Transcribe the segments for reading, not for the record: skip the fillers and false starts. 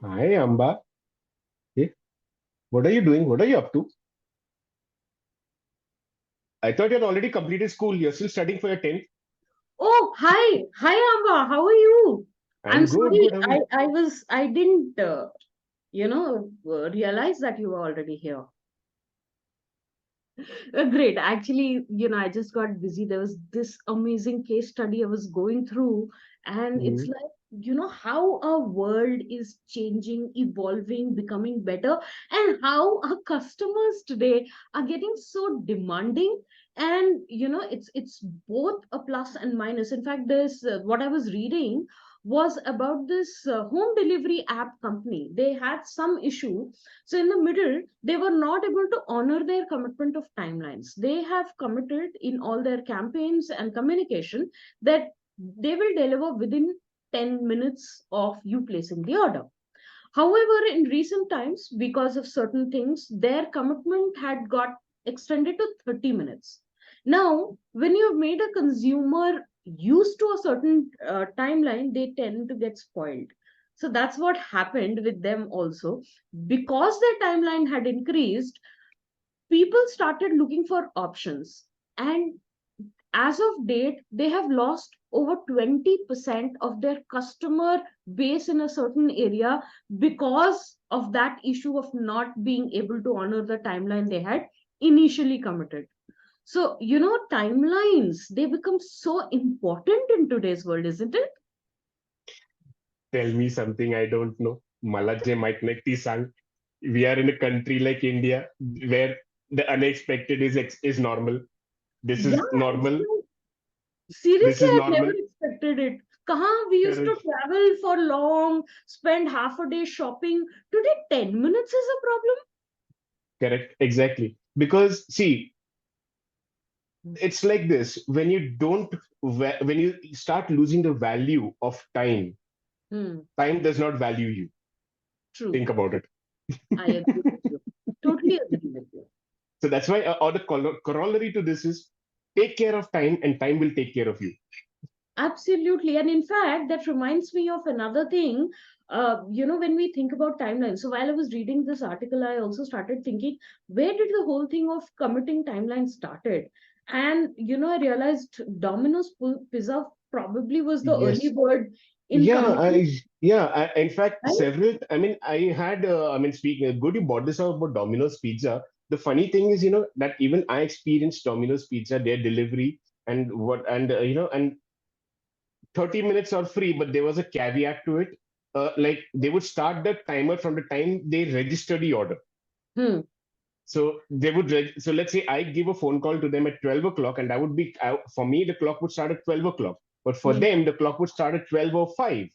Hi, Amba. Hey, what are you doing? What are you up to? I thought you had already completed school. You're still studying for your 10th. Oh, hi. Hi, Amba. How are you? I'm I'm good, sorry. good. How are you? I didn't, realize that you were already here. Great. Actually, I just got busy. There was this amazing case study I was going through, and it's Hmm. like, how our world is changing, evolving, becoming better, and how our customers today are getting so demanding. And it's both a plus and minus. In fact, there's what I was reading was about this home delivery app company. They had some issue, so in the middle, they were not able to honor their commitment of timelines. They have committed in all their campaigns and communication that they will deliver within 10 minutes of you placing the order. However, in recent times, because of certain things, their commitment had got extended to 30 minutes. Now, when you've made a consumer used to a certain timeline, they tend to get spoiled. So that's what happened with them also. Because their timeline had increased, people started looking for options. And as of date, they have lost over 20% of their customer base in a certain area because of that issue of not being able to honor the timeline they had initially committed. So, timelines, they become so important in today's world, isn't it? Tell me something I don't know. Malaje might nekti sang. We are in a country like India where the unexpected is normal. This Yeah, is it's normal. like, This seriously, is I've never normal. expected it. Kahan we used to Correct. travel for long, spend half a day shopping. Today, 10 minutes is a problem. Correct. Exactly. Because see, it's like this. When you don't, when you start losing the value of time, Hmm, time does not value you. true. Think about it. I agree with you. Totally agree with you. So that's why, or the corollary to this is take care of time and time will take care of you. Absolutely. And in fact, that reminds me of another thing. When we think about timelines. So while I was reading this article, I also started thinking, where did the whole thing of committing timelines started? And, I realized Domino's Pizza probably was the early Yes. bird in Yeah. committing, In fact, right? several, I mean, I had, speaking, good, you bought this out about Domino's Pizza. The funny thing is, that even I experienced Domino's Pizza, their delivery and 30 minutes are free, but there was a caveat to it. Like they would start the timer from the time they register the order. Hmm. So they would, so let's say I give a phone call to them at 12 o'clock, and for me, the clock would start at 12 o'clock. But for Hmm. them, the clock would start at 12:05.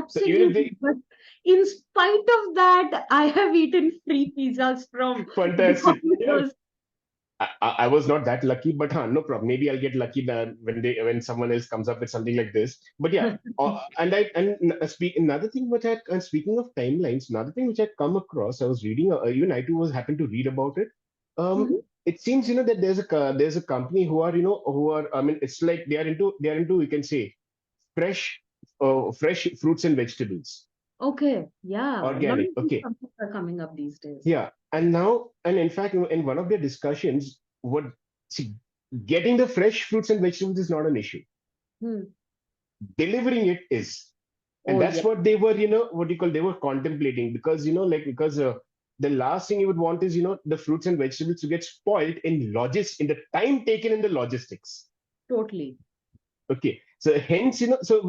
So even if Absolutely. they, But in spite of that, I have eaten free pizzas from fantastic. Yeah, Domino's. I was not that lucky, but no problem. Maybe I'll get lucky that when someone else comes up with something like this. But yeah, another thing which speaking of timelines, another thing which I come across, I was reading, even I too was happened to read about it. It seems that there's a company who are, I mean, it's like they are into, you can say, fresh fresh fruits and vegetables, Okay, yeah, a lot of organic. these Okay, companies are coming up these days. yeah, and in fact, in one of their discussions, what see, getting the fresh fruits and vegetables is not an issue. Hmm. Delivering it is, and Oh, that's yeah, what they were, what you call, they were contemplating because because the last thing you would want is the fruits and vegetables to get spoiled in the time taken in the logistics. totally. Okay, so hence, so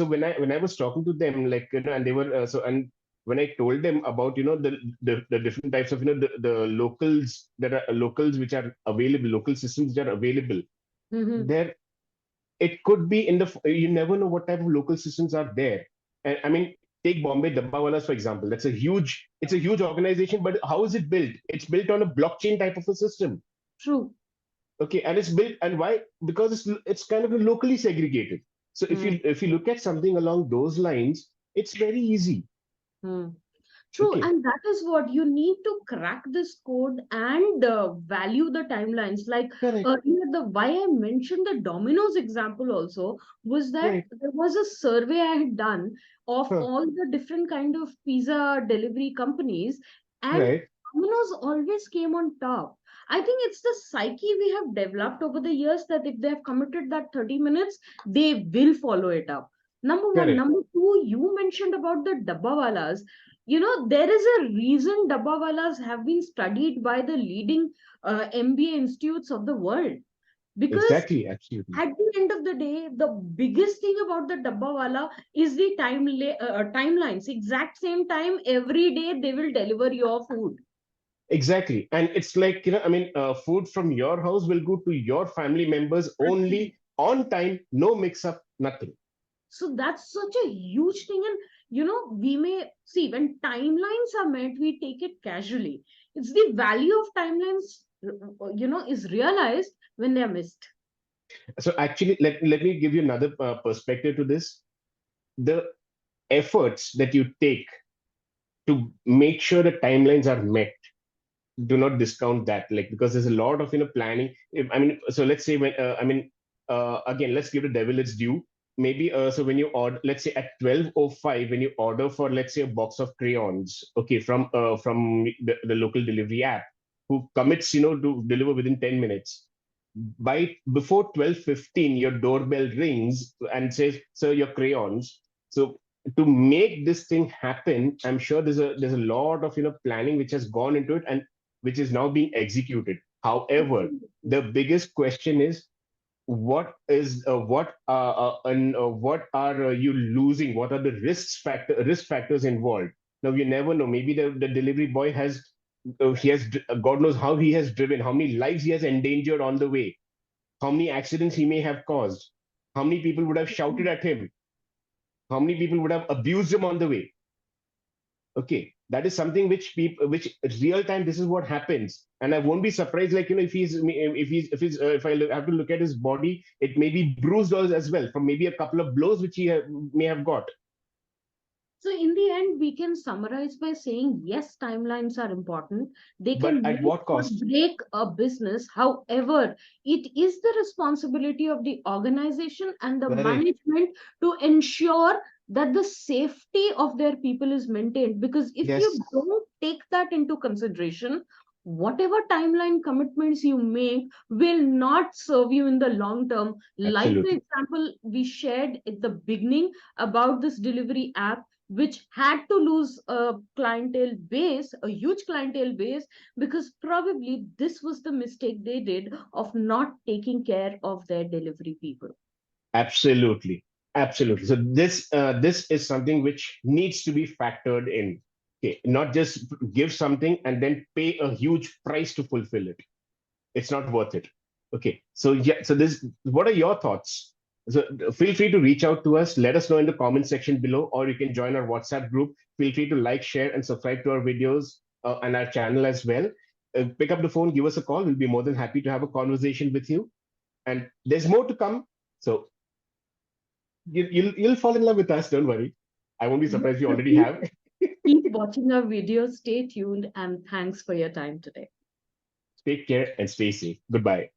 when I was talking to them, like, and they were and when I told them about the different types of the locals which are available, local systems that are available Hmm. there, it could be you never know what type of local systems are there. And I mean, take Bombay Dabbawalas for example. It's a huge organization, but how is it built? It's built on a blockchain type of a system. True. Okay, and it's built, and why? Because it's kind of locally segregated. So Hmm. if you look at something along those lines, it's very easy. Hmm. True, Okay, and that is what you need to crack this code and value the timelines. Like correct, earlier, the why I mentioned the Domino's example also was that right. there was a survey I had done of Huh. all the different kind of pizza delivery companies, and Right. Domino's always came on top. I think it's the psyche we have developed over the years that if they have committed that 30 minutes, they will follow it up. Number one. Correct. Number two, you mentioned about the dabbawalas. There is a reason dabbawalas have been studied by the leading MBA institutes of the world, because Exactly. Absolutely. at the end of the day, the biggest thing about the dabbawala is the timelines. Exact same time every day they will deliver your food. Exactly. And it's like, I mean, food from your house will go to your family members only on time, no mix up, nothing. So that's such a huge thing. And we may see when timelines are met, we take it casually. It's the value of timelines, is realized when they are missed. So actually, let me give you another perspective to this. The efforts that you take to make sure the timelines are met, do not discount that, like, because there's a lot of planning. I mean, so let's say when again, let's give the devil its due. Maybe so when you order, let's say at 12:05, when you order for, let's say, a box of crayons, okay, from the local delivery app, who commits to deliver within 10 minutes. By before 12:15, your doorbell rings and says, "Sir, your crayons." So to make this thing happen, I'm sure there's a lot of planning which has gone into it, and which is now being executed. However, Absolutely. the biggest question is, what are you losing? What are the risk factors involved? Now you never know. Maybe the delivery boy has he has God knows how he has driven, how many lives he has endangered on the way, how many accidents he may have caused, how many people would have shouted at him, how many people would have abused him on the way. Okay, that is something which people, which real time, this is what happens. And I won't be surprised, like, if I have to look at his body, it may be bruised as well from maybe a couple of blows which may have got. So, in the end, we can summarize by saying yes, timelines are important. They But can at make what or cost? break a business. However, it is the responsibility of the organization and the Correct. management to ensure that the safety of their people is maintained. Because if Yes, you don't take that into consideration, whatever timeline commitments you make will not serve you in the long term. Like the absolutely. example we shared at the beginning about this delivery app, which had to lose a clientele base, a huge clientele base, because probably this was the mistake they did of not taking care of their delivery people. Absolutely. Absolutely. So this is something which needs to be factored in. Okay, not just give something and then pay a huge price to fulfill it. It's not worth it. Okay, so yeah, so this, what are your thoughts? So feel free to reach out to us, let us know in the comment section below, or you can join our WhatsApp group. Feel free to like, share, and subscribe to our videos and our channel as well. Pick up the phone, give us a call. We'll be more than happy to have a conversation with you. And there's more to come. So you'll fall in love with us, don't worry. I won't be surprised you So already keep, have. keep watching our videos. Stay tuned, and thanks for your time today. Take care and stay safe. Goodbye.